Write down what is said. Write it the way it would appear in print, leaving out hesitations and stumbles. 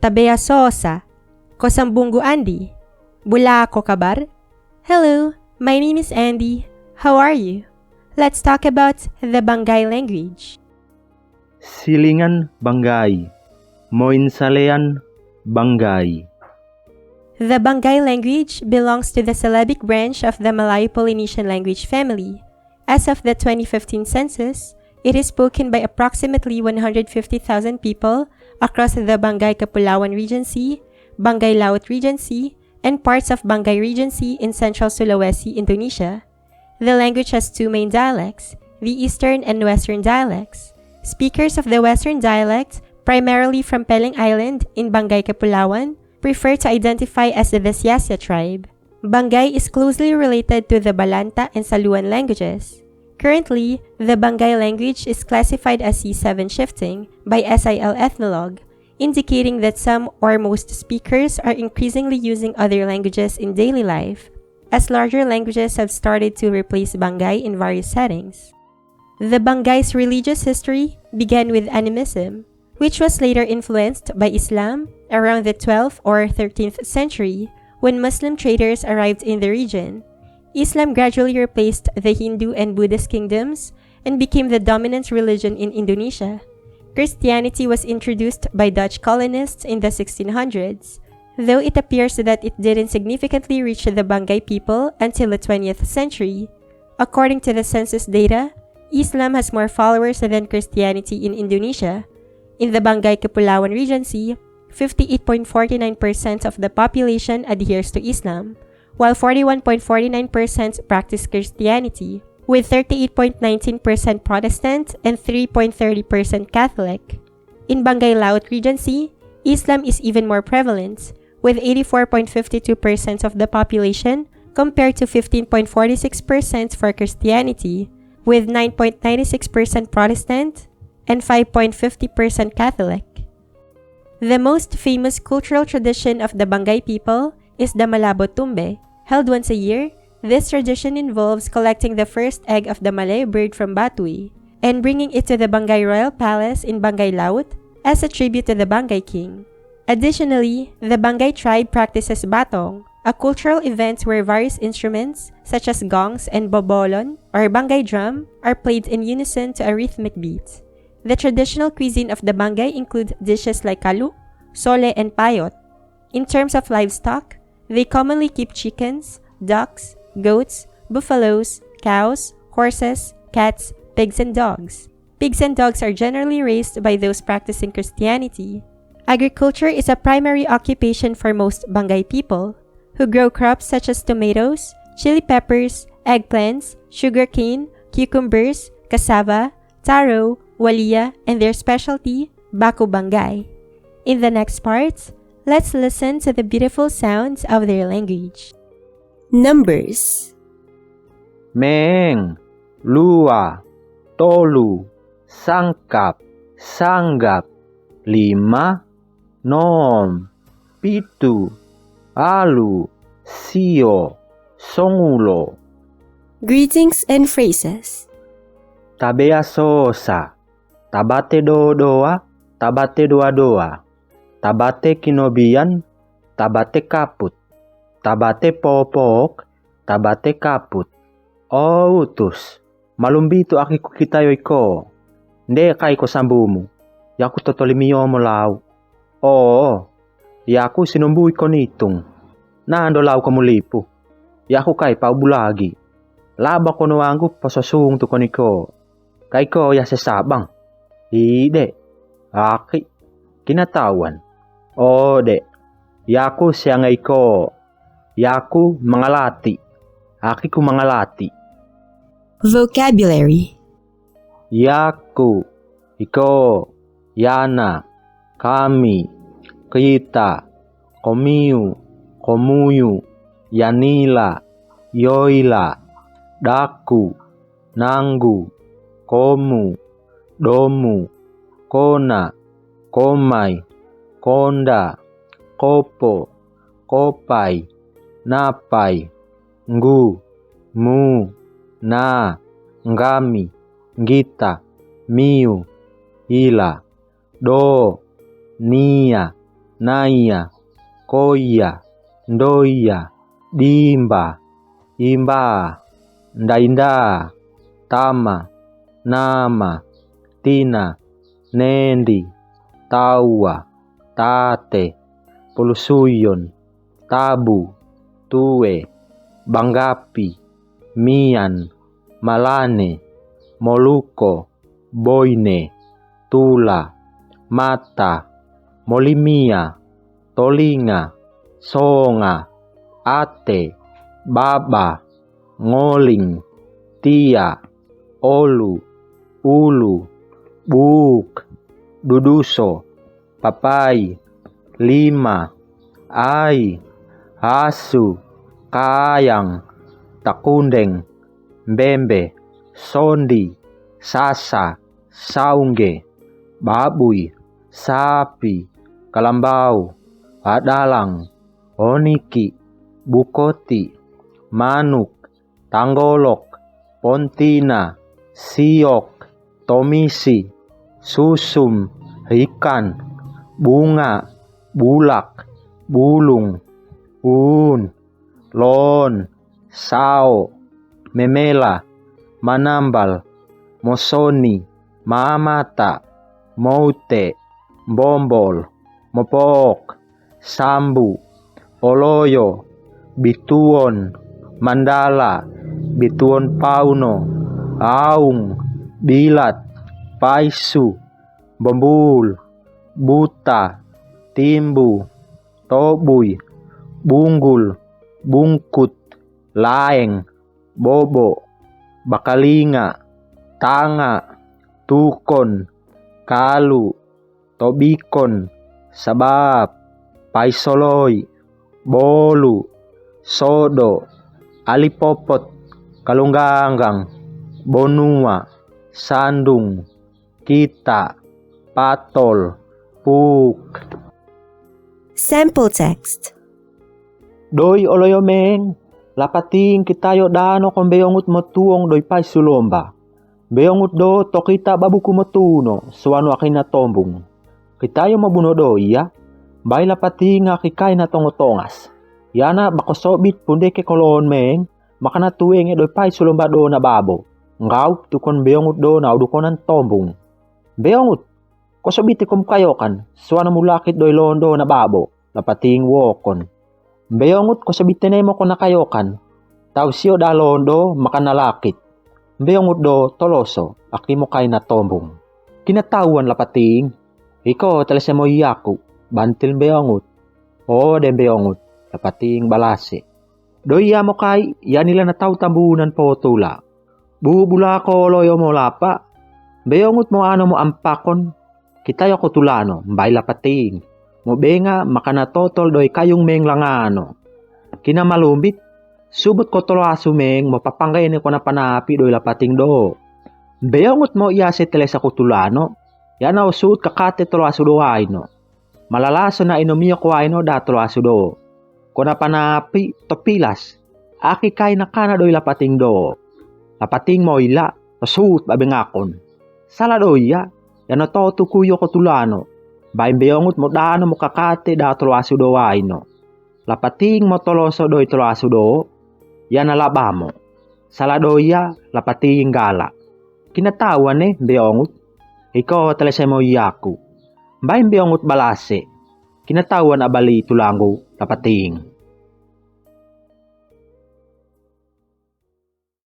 Tabea soosa, sambunggu Andy, Bulaa kabar. Hello, my name is Andy. How are you? Let's talk about the Banggai language. Silingan Banggai, Moinsalean Banggai. The Banggai language belongs to the Celebic branch of the Malayo-Polynesian language family. As of the 2015 census, it is spoken by approximately 150,000 people across the Banggai Kepulauan Regency, Banggai Laut Regency, and parts of Banggai Regency in Central Sulawesi, Indonesia. The language has two main dialects, the Eastern and Western dialects. Speakers of the Western dialect, primarily from Peleng Island in Banggai Kepulauan, prefer to identify as the Soosa tribe. Banggai is closely related to the Balantak and Saluan languages. Currently, the Banggai language is classified as C7 shifting by SIL Ethnologue, indicating that some or most speakers are increasingly using other languages in daily life, as larger languages have started to replace Banggai in various settings. The Bangai's religious history began with animism, which was later influenced by Islam around the 12th or 13th century when Muslim traders arrived in the region. Islam gradually replaced the Hindu and Buddhist kingdoms and became the dominant religion in Indonesia. Christianity was introduced by Dutch colonists in the 1600s, though it appears that it didn't significantly reach the Banggai people until the 20th century. According to the census data, Islam has more followers than Christianity in Indonesia. In the Banggai Kepulauan Regency, 58.49% of the population adheres to Islam, while 41.49% practice Christianity, with 38.19% Protestant and 3.30% Catholic. In Banggai Laut Regency, Islam is even more prevalent, with 84.52% of the population compared to 15.46% for Christianity, with 9.96% Protestant and 5.50% Catholic. The most famous cultural tradition of the Banggai people is the Malabo Tumbe, held once a year. This tradition involves collecting the first egg of the Malay bird from Batui and bringing it to the Banggai Royal Palace in Banggai Laut as a tribute to the Banggai king. Additionally, the Banggai tribe practices batong, a cultural event where various instruments such as gongs and bobolon or Banggai drum are played in unison to a rhythmic beat. The traditional cuisine of the Banggai include dishes like kalu, sole, and payot. In terms of livestock, they commonly keep chickens, ducks, goats, buffaloes, cows, horses, cats, pigs, and dogs. Pigs and dogs are generally raised by those practicing Christianity. Agriculture is a primary occupation for most Banggai people, who grow crops such as tomatoes, chili peppers, eggplants, sugarcane, cucumbers, cassava, taro, walia, and their specialty, Baku Banggai. In the next part, let's listen to the beautiful sounds of their language. Numbers. Meng, lua, tolu, sangkap, sanggap, lima, nom, pitu, alu, sio, songulo. Greetings and phrases. Tabea soosa, tabate doa, tabate doa, tabate kinobian, tabate kaput, tabate popok, tabate kaput. O utus, malumbito aki kitayoy ko. Nde kay ko sambumu, yaku totolimiyo mo law. Oo, yaku sinumbuy ko nitong. Naando law ko mulipo. Yaku kay paubulagi. Laba ko nuwangu pasasung to koniko. Kay ko ya sasabang. Ide, aki, kinatawan. O de, yaku siyangay ko. Yaku mangalati. Aki ko mangalati. Vocabulary. Yaku, iko, yana, kami, kita, komiu, komuyu, yanila, yoila, daku, nanggu, komu, domu, kona, komai, konda, kopo, kopai, napai, ngu, mu, na, ngami, ngita, miu, ila, do, nia, naya, koya, ndoya, dimba, imba, ndainda, tama, nama, tina, nendi, tawa, tate, pulusuyon, tabu, tuwe, banggapi, mian, malane, moluko, boyne, tula, mata, molimia, tolinga, songa, ate, baba, ngoling, tia, olu, ulu, buk, duduso, papai, lima, ay, asu, kayang, takundeng, mbembe, sondi, sasa, saungge, babuy, sapi, kalambau, adalang, oniki, bukoti, manuk, tanggolok, pontina, siok, tomisi, susum, ikan, bunga, bulak, bulung, lon, sao, memela, manambal, mosoni, mamata, moute, bombol, mopok, sambu, oloyo, bituon, mandala, bituon pauno, aung, bilat, paisu, bombul, buta, timbu, tobuy, bunggul, bungkut, laeng, bobo, bakalinga, tanga, tukon, kalu, tobikon, sabab, paisoloy, bolu, sodo, alipopot, kalungganggang, bonua, sandung, kita, patol, puk. Sample text. Doy oloyomeng, lapating kitayo dano kung beyongut mo tuong doy pay sulomba. Beyongut do to kita babuku mo tuno, suwano akin na tombong. Kitayo mabuno do iya, bay lapating akikay na tongotongas. Yana bakosobit punde ke kolon meng, makana tuwing e doy pay sulomba do na babo. Ngaw tukon beyongut do na udukonan tombong. Beyongut, kosobit ikom kayokan, suwano mulakit doy londo na babo, lapating wokon. Beyongut ko sabitin mo ko nakayokan. Tau siyo da londo makanalakit. Beyongut do toloso. Aki mo kay na tombong. Kinatawan lapating. Iko talase mo iyaku. Bantil beyongut. O den beyongut. Lapating balase. Do iya mo kay. Yan nila na tau tambunan po tula. Bubula ko loyo mo lapa. Beyongut mo ano mo ampakon. Kitayo ko tulano. Mbay lapating. Mobenga makanatotol doy kayong meng langano. Kinamalumbit, subot ko tolo aso meng mapapangay ni ko na panapi doy lapating do. Beyongot mo iya se tele sa kutulano, yan na usut kakate tolo aso do ay no. Malalaso na inomiyo ko ay no da tolo aso do. Ko na panapi topilas, aki kay na kana doy lapating do. Lapating mo ila, usut babengakon. Sala do iya, yan na to tukuyo kutulano. Bain beyongut mo dano mo kakate da toloasu do no. Lapating mo toloso do toloasu do, yan alaba mo. Saladoya, lapating gala. Kinatawan beyongut. Ikaw talase mo iyaku. Bain beyongut balase. Kinatawan abali tulango, lapating.